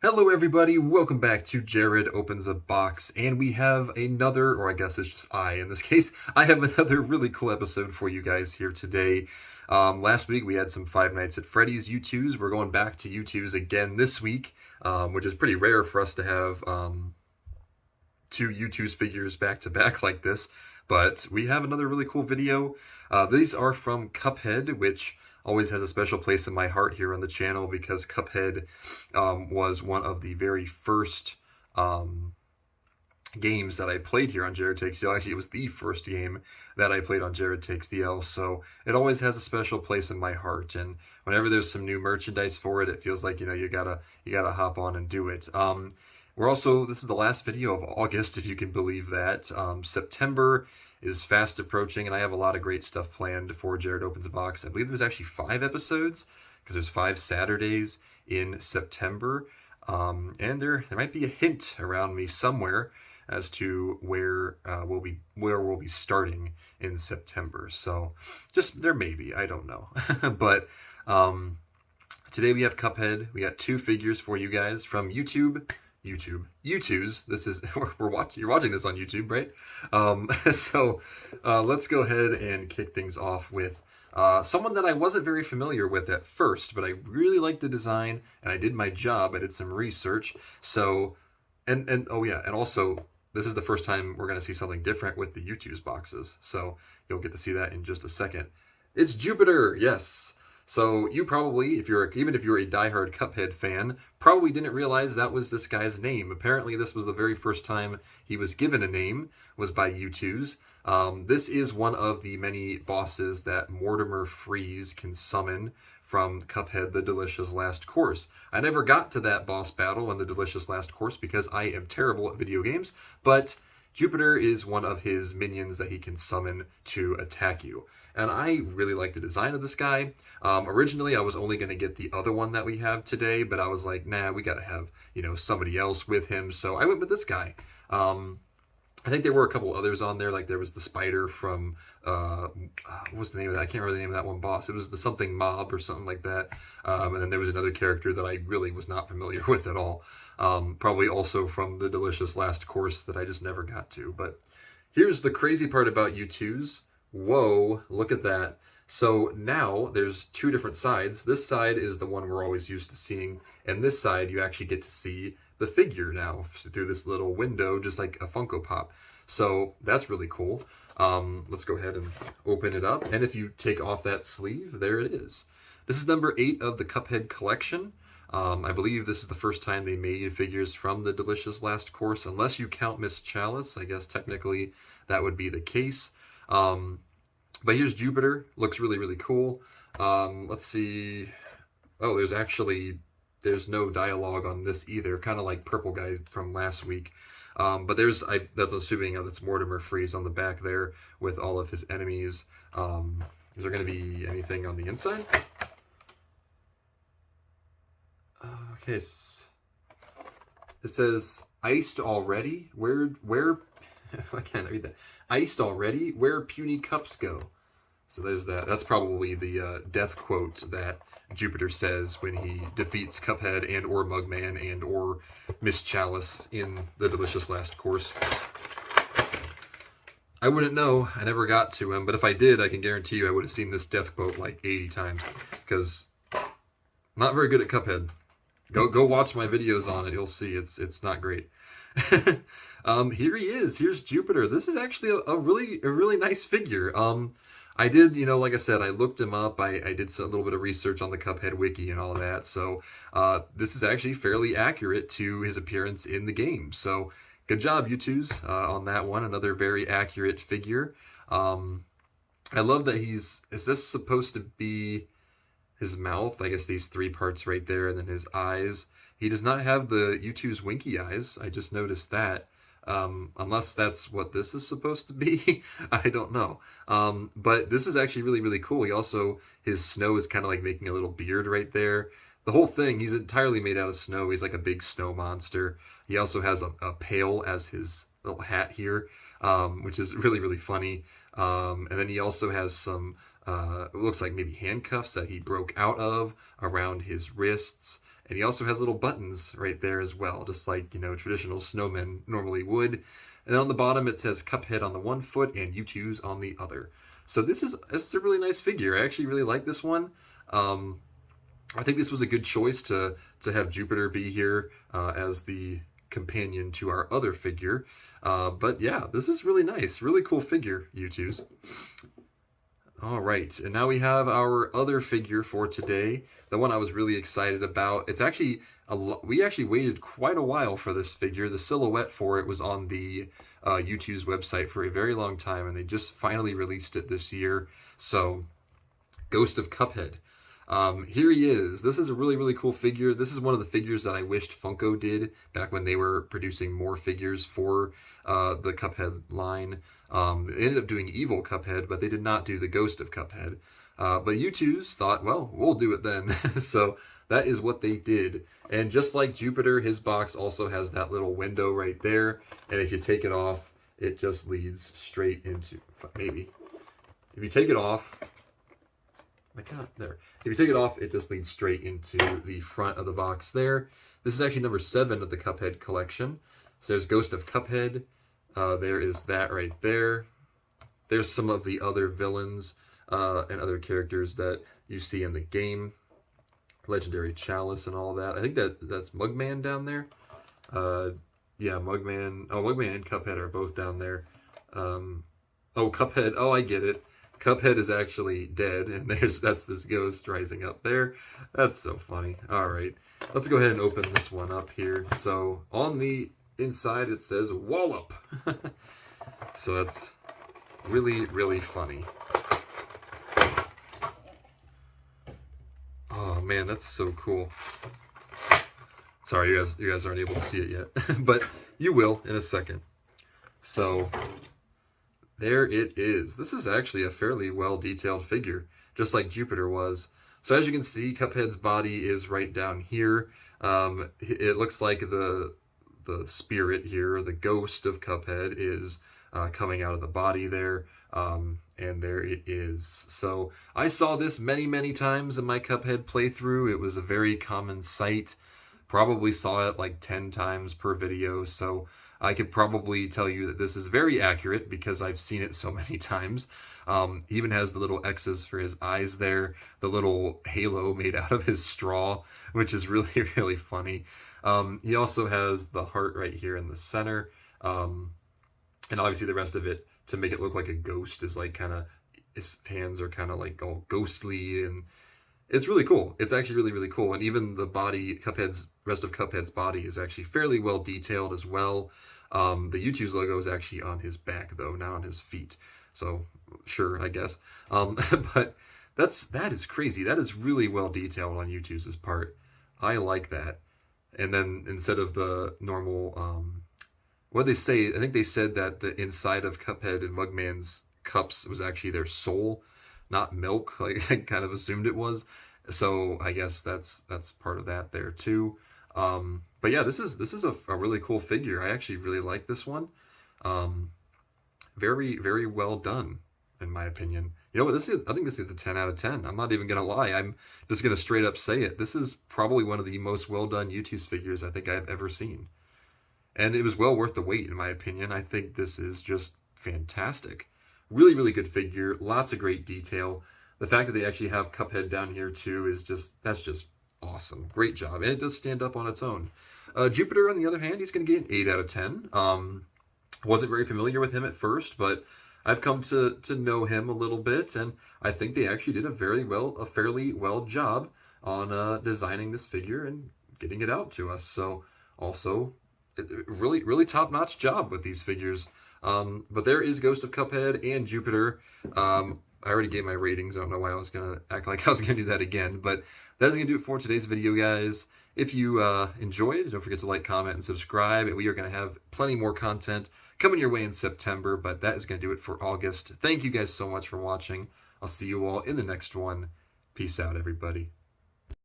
Hello everybody, welcome back to Jared Opens a Box, and we have another, or I guess it's just I in this case, I have another really cool episode for you guys here today. Last week we had some Five Nights at Freddy's Youtooz. We're going back to Youtooz again this week, which is pretty rare for us to have two Youtooz figures back to back like this, but we have another really cool video. These are from Cuphead, which always has a special place in my heart here on the channel because Cuphead was one of the very first games that I played here on Jared Takes the L. Actually, it was the first game that I played on Jared Takes the L, so it always has a special place in my heart. And whenever there's some new merchandise for it, it feels like, you know, you gotta hop on and do it. This is the last video of August, if you can believe that. September is fast approaching, and I have a lot of great stuff planned for Jared Opens a Box. I believe there's actually 5 episodes, because there's 5 Saturdays in September. And there might be a hint around me somewhere as to where we'll be starting in September. So just there may be, I don't know. But today we have Cuphead. We got 2 figures for you guys from Youtooz. This is you're watching this on YouTube, right? Let's go ahead and kick things off with someone that I wasn't very familiar with at first, but I really liked the design and I did my job. I did some research. So, and also this is the first time we're going to see something different with the Youtooz boxes. So you'll get to see that in just a second. It's Jupiter, yes. So you probably, even if you're a diehard Cuphead fan, probably didn't realize that was this guy's name. Apparently this was the very first time he was given a name, was by Youtooz. This is one of the many bosses that Mortimer Freeze can summon from Cuphead, the Delicious Last Course. I never got to that boss battle in the Delicious Last Course because I am terrible at video games, but Jupiter is one of his minions that he can summon to attack you. And I really like the design of this guy. Originally, I was only going to get the other one that we have today, but I was like, nah, we got to have, somebody else with him. So I went with this guy. I think there were a couple others on there, like there was the spider from, what was the name of that? I can't remember the name of that one boss. It was the something mob or something like that. And then there was another character that I really was not familiar with at all. Probably also from the Delicious Last Course that I just never got to. But here's the crazy part about Youtooz. Whoa, look at that. So now there's 2 different sides. This side is the one we're always used to seeing, and this side you actually get to see the figure now through this little window, just like a Funko Pop. So that's really cool. Let's go ahead and open it up, and if you take off that sleeve, there it is. This is number 8 of the Cuphead collection. I believe this is the first time they made figures from the Delicious Last Course, unless you count Miss Chalice. I guess technically that would be the case. But here's Jupiter. Looks really, really cool. Let's see. Oh, there's no dialogue on this either. Kind of like Purple Guy from last week. But that's assuming that's Mortimer Freeze on the back there with all of his enemies. Is there going to be anything on the inside? Okay. It says, iced already? Where I can't read that. Iced already? Where puny cups go? So there's that. That's probably the death quote that Jupiter says when he defeats Cuphead and or Mugman and or Miss Chalice in the Delicious Last Course. I wouldn't know. I never got to him, but if I did, I can guarantee you I would have seen this death quote like 80 times because I'm not very good at Cuphead. Go watch my videos on it. You'll see it's not great. Here he is. Here's Jupiter. This is actually a really nice figure. I did, like I said, I looked him up. I did a little bit of research on the Cuphead wiki and all of that. So this is actually fairly accurate to his appearance in the game. So good job, Youtooz, on that one. Another very accurate figure. I love that is this supposed to be his mouth? I guess these 3 parts right there, and then his eyes. He does not have the Youtooz winky eyes. I just noticed that. Unless that's what this is supposed to be. I don't know. But this is actually really, really cool. His snow is kind of like making a little beard right there. The whole thing, he's entirely made out of snow. He's like a big snow monster. He also has a pail as his little hat here, which is really, really funny. And then he also has some, it looks like maybe handcuffs that he broke out of around his wrists. And he also has little buttons right there as well, just like, you know, traditional snowmen normally would. And on the bottom it says Cuphead on the one foot and Youtooz on the other. So this is a really nice figure. I actually really like this one. I think this was a good choice to have Jupiter be here as the companion to our other figure. But yeah, this is really nice. Really cool figure, Youtooz. All right, and now we have our other figure for today, the one I was really excited about. It's actually, we actually waited quite a while for this figure. The silhouette for it was on the Youtooz website for a very long time, and they just finally released it this year. So, Ghost of Cuphead. Here he is. This is a really, really cool figure. This is one of the figures that I wished Funko did back when they were producing more figures for the Cuphead line. They ended up doing Evil Cuphead, but they did not do the Ghost of Cuphead. But Youtooz thought, well, we'll do it then. So that is what they did. And just like Jupiter, his box also has that little window right there. And if you take it off, it just leads straight into, maybe. If you take it off, there. If you take it off, it just leads straight into the front of the box there. This is actually number 7 of the Cuphead collection. So there's Ghost of Cuphead. There is that right there. There's some of the other villains and other characters that you see in the game. Legendary Chalice and all that. I think that's Mugman down there. Yeah, Mugman. Oh, Mugman and Cuphead are both down there. Oh, Cuphead. Oh, I get it. Cuphead is actually dead, and that's this ghost rising up there. That's so funny. All right, let's go ahead and open this one up here. So on the inside it says Wallop. So that's really, really funny. Oh man, that's so cool. Sorry, you guys aren't able to see it yet, but you will in a second. So there it is. This is actually a fairly well-detailed figure, just like Jupiter was. So as you can see, Cuphead's body is right down here. It looks like the spirit here, the ghost of Cuphead, is coming out of the body there. And there it is. So I saw this many, many times in my Cuphead playthrough. It was a very common sight. Probably saw it like 10 times per video. So I could probably tell you that this is very accurate because I've seen it so many times. He even has the little X's for his eyes there, the little halo made out of his straw, which is really, really funny. He also has the heart right here in the center. And obviously the rest of it, to make it look like a ghost, is like kind of, his hands are kind of like all ghostly, and it's really cool. It's actually really, really cool. And even the body, rest of Cuphead's body is actually fairly well detailed as well. The Youtooz logo is actually on his back though, not on his feet. So sure, I guess. But that is crazy. That is really well detailed on Youtooz' part. I like that. And then instead of the normal, what they say, I think they said that the inside of Cuphead and Mugman's cups was actually their soul, not milk. Like I kind of assumed it was. So I guess that's part of that there too. But yeah, this is a really cool figure. I actually really like this one. Very, very well done, in my opinion. You know what, I think this is a 10 out of 10. I'm not even gonna lie. I'm just gonna straight up say it. This is probably one of the most well done Youtooz figures I think I've ever seen. And it was well worth the wait, in my opinion. I think this is just fantastic. Really, really good figure. Lots of great detail. The fact that they actually have Cuphead down here too is that's just awesome. Great job. And it does stand up on its own. Jupiter, on the other hand, he's going to get an 8 out of 10. Wasn't very familiar with him at first, but I've come to know him a little bit, and I think they actually did a fairly well job on designing this figure and getting it out to us. So also, really, really top-notch job with these figures. But there is Ghost of Cuphead and Jupiter. I already gave my ratings. I don't know why I was going to act like I was going to do that again, but that's going to do it for today's video, guys. If you enjoyed, don't forget to like, comment, and subscribe. We are going to have plenty more content coming your way in September, but that is going to do it for August. Thank you guys so much for watching. I'll see you all in the next one. Peace out, everybody.